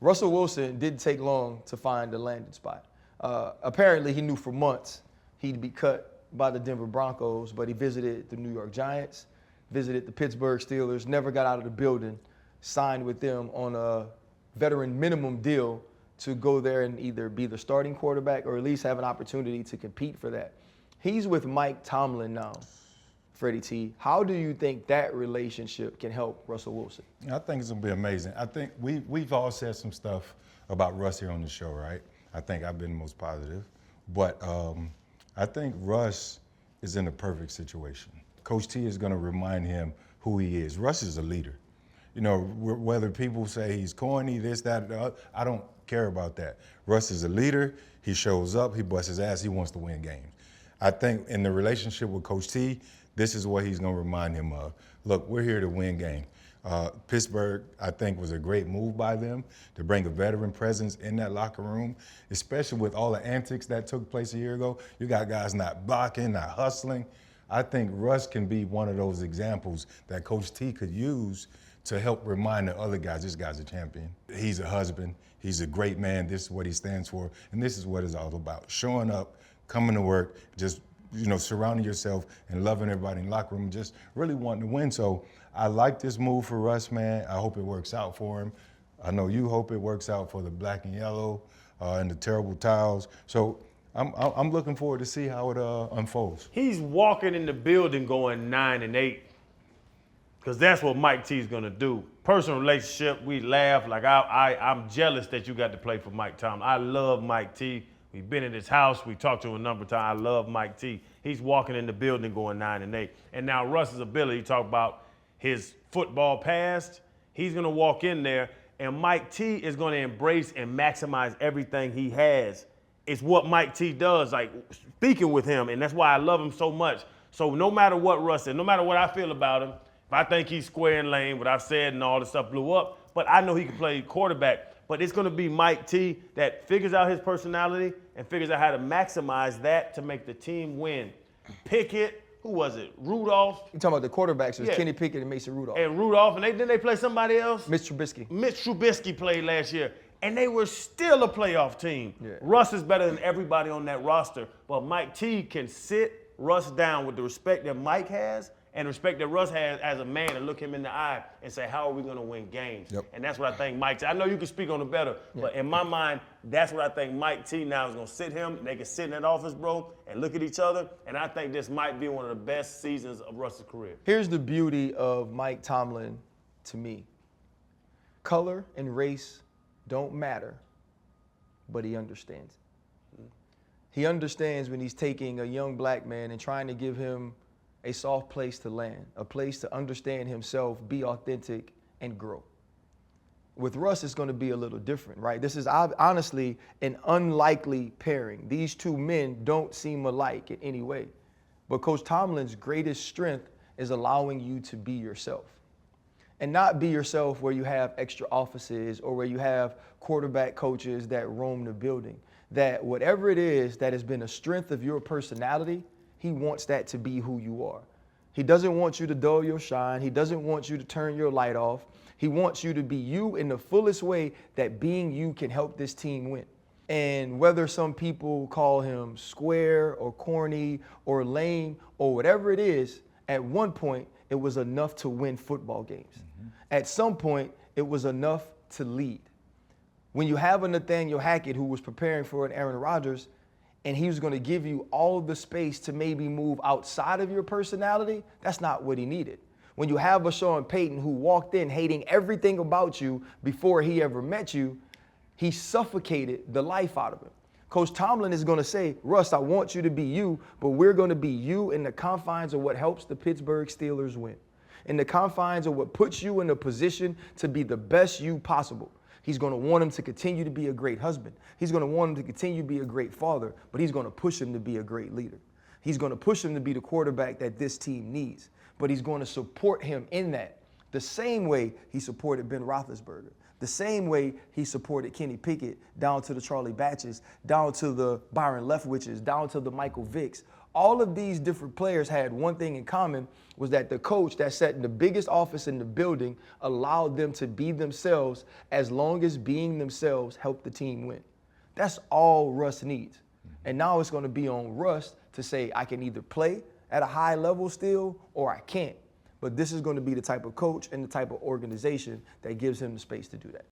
Russsell Wilson didn't take long to find a landing spot. Apparently, he knew for months he'd be cut by the Denver Broncos, but he visited the New York Giants, visited the Pittsburgh Steelers, never got out of the building, signed with them on a veteran minimum deal to go there and either be the starting quarterback or at least have an opportunity to compete for that. He's with Mike Tomlin now. Freddie T, how do you think that relationship can help Russsell Wilson? I think it's going to be amazing. I think we've all said some stuff about Russ here on the show, right? I think I've been the most positive. But I think Russ is in the perfect situation. Coach T is going to remind him who he is. Russ is a leader. You know, whether people say he's corny, this, that, the other, I don't care about that. Russ is a leader. He shows up. He busts his ass. He wants to win games. I think in the relationship with Coach T, this is what he's going to remind him of. Look, we're here to win games. Pittsburgh, I think, was a great move by them to bring a veteran presence in that locker room, especially with all the antics that took place a year ago. You got guys not blocking, not hustling. I think Russ can be one of those examples that Coach T could use to help remind the other guys, this guy's a champion. He's a husband. He's a great man. This is what he stands for. And this is what it's all about. Showing up, coming to work, just surrounding yourself and loving everybody in the locker room, just really wanting to win. So I like this move for Russ, man. I hope it works out for him. I know you hope it works out for the black and yellow and the terrible towels. So I'm looking forward to see how it unfolds. He's walking in the building going 9-8, because that's what Mike T's gonna do. Personal relationship, we laugh. Like I'm jealous that you got to play for Mike Tomlin. I love Mike T. We've been in his house. We talked to him a number of times. I love Mike T. He's walking in the building going 9-8. And now Russ's ability, talk about his football past, he's going to walk in there, and Mike T is going to embrace and maximize everything he has. It's what Mike T does, like speaking with him, and that's why I love him so much. So no matter what Russ said, no matter what I feel about him, if I think he's square and lane, what I've said and all this stuff blew up, but I know he can play quarterback. But it's going to be Mike T that figures out his personality and figures out how to maximize that to make the team win. Pickett, who was it? Rudolph. You talking about the quarterbacks? It was Kenny Pickett and Mason Rudolph. And Rudolph, and didn't they play somebody else? Mitch Trubisky. Mitch Trubisky played last year, and they were still a playoff team. Yeah. Russ is better than everybody on that roster, but Mike T can sit Russ down with the respect that Mike has and respect that Russ has as a man, and look him in the eye and say, how are we going to win games? Yep. And that's what I think Mike T. I know you can speak on it better, but in my mind, that's what I think Mike T now is going to sit him. They can sit in that office, bro, and look at each other. And I think this might be one of the best seasons of Russ's career. Here's the beauty of Mike Tomlin to me. Color and race don't matter, but he understands. He understands when he's taking a young black man and trying to give him a soft place to land, a place to understand himself, be authentic, and grow. With Russ, it's going to be a little different, right? This is honestly an unlikely pairing. These two men don't seem alike in any way. But Coach Tomlin's greatest strength is allowing you to be yourself. And not be yourself where you have extra offices or where you have quarterback coaches that roam the building. That whatever it is that has been a strength of your personality, he wants that to be who you are. He doesn't want you to dull your shine. He doesn't want you to turn your light off. He wants you to be you in the fullest way that being you can help this team win. And whether some people call him square or corny or lame or whatever it is, at one point it was enough to win football games. Mm-hmm. At some point it was enough to lead. When you have a Nathaniel Hackett who was preparing for an Aaron Rodgers, and he was going to give you all of the space to maybe move outside of your personality, that's not what he needed. When you have a Sean Payton who walked in hating everything about you before he ever met you, he suffocated the life out of him. Coach Tomlin is going to say, Russ, I want you to be you, but we're going to be you in the confines of what helps the Pittsburgh Steelers win, in the confines of what puts you in a position to be the best you possible. He's going to want him to continue to be a great husband. He's going to want him to continue to be a great father, but he's going to push him to be a great leader. He's going to push him to be the quarterback that this team needs, but he's going to support him in that the same way he supported Ben Roethlisberger, the same way he supported Kenny Pickett, down to the Charlie Batches, down to the Byron Leftwiches, down to the Michael Vicks. All of these different players had one thing in common, was that the coach that sat in the biggest office in the building allowed them to be themselves, as long as being themselves helped the team win. That's all Russ needs. And now it's going to be on Russ to say, I can either play at a high level still or I can't. But this is going to be the type of coach and the type of organization that gives him the space to do that.